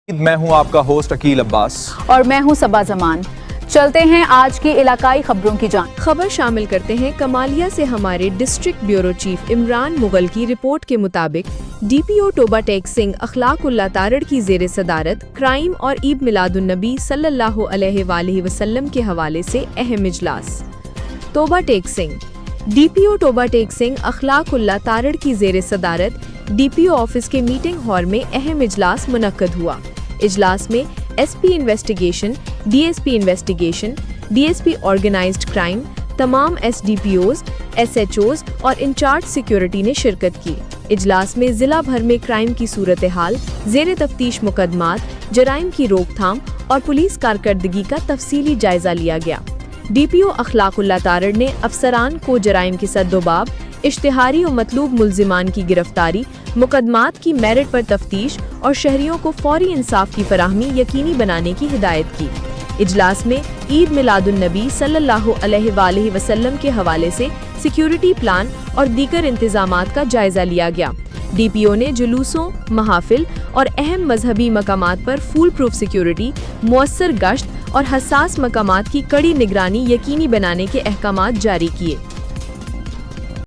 मैं हूं आपका होस्ट अकील अब्बास और मैं हूं सबा जमान। चलते हैं आज की इलाकाई खबरों की जान। खबर शामिल करते हैं कमालिया से हमारे district bureau chief Imran Mughal की रिपोर्ट के मुताबिक डीपीओ टोबा टेक सिंह अखलाकुल्लाह तारड़ की जेर सदारत क्राइम और ईद मिलादुन्नबी सल्लल्लाहु अलैहि वसल्लम के हवाले से अहम इजलास। टोबा टेक सिंह डीपीओ टोबा टेक सिंह अखलाकुल्लाह तारड़ की जेर सदारत डीपीओ ऑफिस के मीटिंग हॉल में अहम इजलास मुनक्कद हुआ। इजलास में SP investigation, DSP investigation, DSP organized crime, तमाम एसडीपीओज, एसएचओज और इंचार्ज सिक्योरिटी ने शिरकत की। इजलास में जिला भर में क्राइम की सूरत हाल, जेर तफ्तीश मुकदमात, जराइम की रोकथाम और पुलिस कारकर्दगी का तफसीली जायजा लिया गया। डीपीओ अखलाकुल्लाह तारड़ ने अफसरान को जराइम की सद्दोबाब, इश्तिहारी और मतलूब मुल्जिमान की गिरफ्तारी, मुकदमात की मेरिट पर तफ्तीश और शहरियों को फौरी इंसाफ की फराहमी यकीनी बनाने की हिदायत की। इजलास में ईद मिलादुन्नबी सल्लल्लाहु अलैहि वसल्लम के हवाले से सिक्योरिटी प्लान और दीगर इंतजामात का जायजा लिया गया। डीपीओ ने जुलूसों, महाफिल और अहम मजहबी मकामात पर फूल प्रूफ सिक्योरिटी, मुअस्सर गश्त और हसास मकामात की कड़ी निगरानी यकीनी बनाने के अहकामात जारी किए।